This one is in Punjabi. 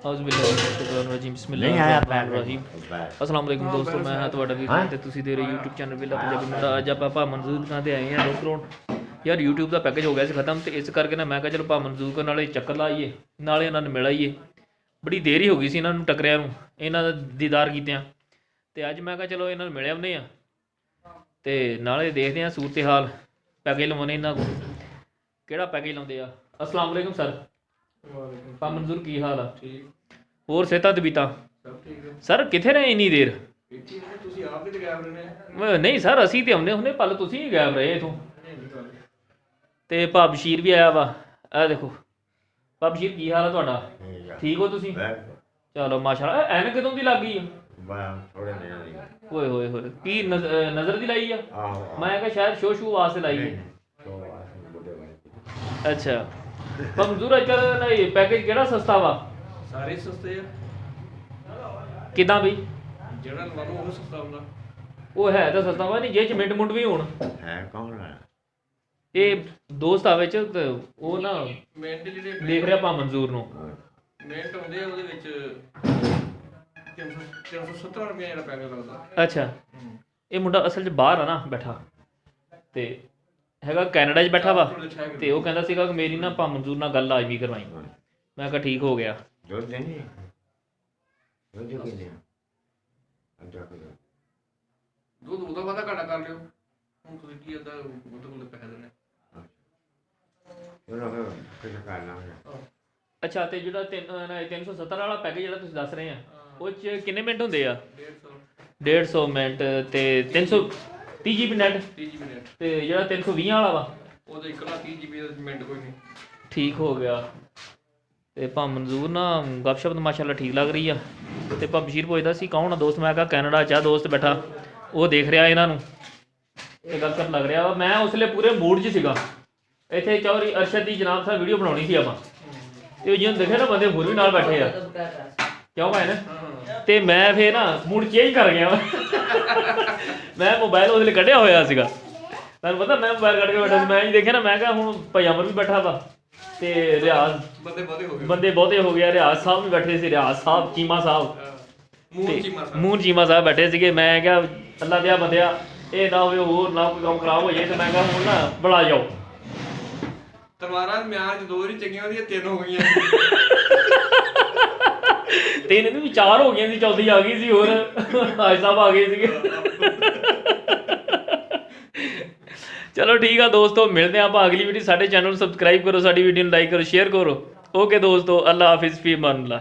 औज़ुबिल्लाहिमिनश्शैतानिर्रजीम नहीं आया बिस्मिल्लाहिर्रहमानिर्रहीम। अस्सलाम वालेकुम दोस्तों, मैं हाँ ਤੁਹਾਡਾ ਵੀਰ ਤੇ ਤੁਸੀਂ ਦੇ ਰਹੇ YouTube ਚੈਨਲ ਵਿਲਾ ਪੰਜਾਬੀ ਮੁੰਡਾ। ਅੱਜ ਆਪਾਂ ਭਾ ਮਨਜ਼ੂਰ ਦੁਕਾਨ ਤੇ ਆਏ ਹਾਂ ਦੋਸਤੋ। ਯਾਰ YouTube ਦਾ ਪੈਕੇਜ ਹੋ ਗਿਆ ਸੀ ਖਤਮ, ਤੇ ਇਸ ਕਰਕੇ ਨਾ ਮੈਂ ਕਿਹਾ ਚਲੋ ਭਾ ਮਨਜ਼ੂਰ ਕੋਲ ਨਾਲੇ ਚੱਕਰ ਲਾਈਏ, ਨਾਲੇ ਇਹਨਾਂ ਨੂੰ ਮਿਲ ਆਈਏ। ਬੜੀ ਦੇਰ ਹੀ ਹੋ ਗਈ ਸੀ ਇਹਨਾਂ ਨੂੰ ਟੱਕਰਿਆਂ ਨੂੰ, ਇਹਨਾਂ ਦਾ ਦੀਦਾਰ ਕੀਤਿਆਂ, ਤੇ ਅੱਜ ਮੈਂ ਕਿਹਾ ਚਲੋ ਇਹਨਾਂ ਨੂੰ ਮਿਲ ਆਉਂਦੇ ਆ ਤੇ ਨਾਲੇ ਦੇਖਦੇ ਆ ਸੂਰਤ ਹਾਲ। ਪੈਕੇਜ ਲਵਾਉਣੇ ਇਹਨਾਂ ਕੋਲ, ਕਿਹੜਾ ਪੈਕੇਜ ਲਾਉਂਦੇ ਆ। अस्सलाम वालेकुम सर। भा मंजूर की हाल आ? ठीक। होर सेहतां तबीयतां सब ठीक है सर? कित्थे रहे इन्नी देर? नहीं सर, असी तो आने हुने, पल तुसीं ही गायब रहे इथों। ते भा बशीर भी आया वा, आ देखो भा बशीर की हाल है तुहाडा? ठीक हो तुसीं? चलो माशाअल्लाह। ऐनक कदों दी लग गई है? ओए होए होए, की नज़र दी लाई आ? मैं कहा शायद शो शू वास्ते लाई है। अच्छा पर मंजूर अजकल नहीं पैकेज केड़ा सस्ता वा? सारे सस्ते आ किदां बई? जेड़ा लवा लो वो सस्ता होंदा। वो है तो सस्ता वा नहीं, जे च मिंट मुंट भी होण है कौन है ये दोस्त आ विच, ते ओ ना मिंट जेडे देख रिहा भा मंजूर नु मिंट आउंदे आ, ओदे विच 370 रुपए जेड़ा पैकेज लगदा। अच्छा ये मुंडा असल च बाहर आ ना बैठा, ते हैगा कैनेडा 'ਚ बैठा वा, ਤੇ ਉਹ ਕਹਿੰਦਾ ਸੀਗਾ ਕਿ ਮੇਰੀ ਨਾ ਭਾ ਮਨਜ਼ੂਰ ਨਾਲ ਗੱਲ ਲਾਜ਼ਮੀ ਕਰਵਾਈ। ਮੈਂ ਕਿਹਾ ਠੀਕ ਹੋ ਗਿਆ। दूध देनी दूध क्यों नहीं अच्छा करो ਦੁੱਧ ਉਹਦਾ ਵਾਦਾ ਘਾਟਾ ਕਰ ਲਿਓ। ਹੁਣ ਤੁਸੀਂ ਕੀ ਆਦਾ ਉਹਦੇ ਕੋਲ ਪੈਸੇ ਦੇਣੇ। चलो फिर करना है। ਅੱਛਾ ਤੇ ਜਿਹੜਾ 370 ਵਾਲਾ ਪੈਕੇਜ ਜਿਹੜਾ ਤੁਸੀਂ ਦੱਸ ਰਹੇ ਆ, ਉਹ 'ਚ ਕਿੰਨੇ ਮਿੰਟ ਹੁੰਦੇ ਆ? 150 ਮਿੰਟ ਤੇ 330 GB ਨੈਟ। 30 GB net. ਤੇ ਜਿਹੜਾ 320 ਵਾਲਾ ਵਾ ਉਹਦੇ ਇਕੱਲਾ 30 GB ਦਾ ਮਿੰਟ ਕੋਈ ਨਹੀਂ। ਠੀਕ ਹੋ ਗਿਆ। ਤੇ ਭਾ ਮਨਜ਼ੂਰ ਨਾ ਗੱਪਸ਼ਪ ਤਾਂ ਮਾਸ਼ਾਅੱਲਾ ਠੀਕ ਲੱਗ ਰਹੀ ਆ। ਤੇ ਭਾ ਬਸ਼ੀਰ ਪੁੱਛਦਾ ਸੀ ਕੌਣ ਆ ਦੋਸਤ, ਮੈਂ ਕਿਹਾ ਕੈਨੇਡਾ 'ਚ ਆ ਦੋਸਤ ਬੈਠਾ, ਉਹ ਦੇਖ ਰਿਹਾ ਇਹਨਾਂ ਨੂੰ, ਇਹ ਗੱਪਸ਼ਪ ਲੱਗ ਰਿਹਾ ਵਾ। ਮੈਂ ਉਸ ਵੇਲੇ ਪੂਰੇ ਮੂਡ 'ਚ ਸੀਗਾ। ਇੱਥੇ ਚੌਧਰੀ ਅਰਸ਼ਦ ਦੀ ਜਨਾਬ ਸਾਹਿਬ ਵੀਡੀਓ ਬਣਾਉਣੀ ਸੀ ਆਪਾਂ, ਤੇ ਜਿਹਨੂੰ ਦੇਖਿਆ ਨਾ ਬੰਦੇ ਹੋਰ ਵੀ ਨਾਲ ਬੈਠੇ ਆ, ਕਿਉਂ ਭਾਈ ਨਾ, ਤੇ ਮੈਂ ਫੇਰ ਨਾ ਮੂਡ ਚੇਂਜ ਕਰ ਗਿਆ। ਮੈਂ ਮੋਬਾਈਲ ਉਸ ਵੇਲੇ ਕੱਢਿਆ ਹੋਇਆ ਸੀਗਾ, ਤੁਹਾਨੂੰ ਪਤਾ ਮੈਂ ਮੋਬਾਈਲ ਕੱਢ ਕੇ ਬੈਠਾ ਸੀ। ਮੈਂ ਜੀ ਦੇਖਿਆ ਨਾ, ਮੈਂ ਕਿਹਾ ਹੁਣ ਭਾਈ ਅਮਰ ਵੀ ਬੈਠਾ ਵਾ, ਤੇ ਰਿਆਜ਼ ਬੰਦੇ ਬਹੁਤੇ ਹੋ ਗਏ, ਰਿਆਜ਼ ਸਾਹਿਬ ਵੀ ਬੈਠੇ ਸੀ, ਰਿਆਜ਼ ਸਾਹਿਬ, ਚੀਮਾ ਸਾਹਿਬ, ਮੂਨ ਚੀਮਾ ਸਾਹਿਬ ਬੈਠੇ ਸੀਗੇ। ਮੈਂ ਕਿਹਾ ਅੱਲਾ ਦਿਆ ਬੰਦਿਆ, ਇਹ ਨਾ ਹੋਵੇ ਹੋਰ ਨਾ ਕੋਈ ਕੰਮ ਖਰਾਬ ਹੋ ਜਾਏ, ਤੇ ਮੈਂ ਕਿਹਾ ਹੁਣ ਨਾ ਬੜਾ ਜਾਓ। ਤਲਵਾਰਾਂ ਮਿਆਰ 'ਚ 2 ਵਾਰੀ ਚੰਗੀਆਂ ਉਹਦੀਆਂ 3 ਹੋ ਗਈਆਂ। 3 ਵੀ 4 ਹੋ ਗਈਆਂ ਸੀ, ਚੌਥੀ ਆ ਗਈ ਸੀ। ਹੋਰ ਹਾਜ ਸਾਹਿਬ ਆ ਗਏ ਸੀਗੇ। ਚਲੋ ਠੀਕ ਆ ਦੋਸਤੋ, ਮਿਲਦੇ ਆਪਾਂ ਅਗਲੀ ਵੀਡੀਓ। ਸਾਡੇ ਚੈਨਲ ਨੂੰ ਸਬਸਕ੍ਰਾਈਬ ਕਰੋ, ਸਾਡੀ ਵੀਡੀਓ ਨੂੰ ਲਾਈਕ ਕਰੋ, ਸ਼ੇਅਰ ਕਰੋ। ਓਕੇ ਦੋਸਤੋ, ਅੱਲਾ ਹਾਫਿਜ਼, ਫੀ ਅਮਾਨੁੱਲਾਹ।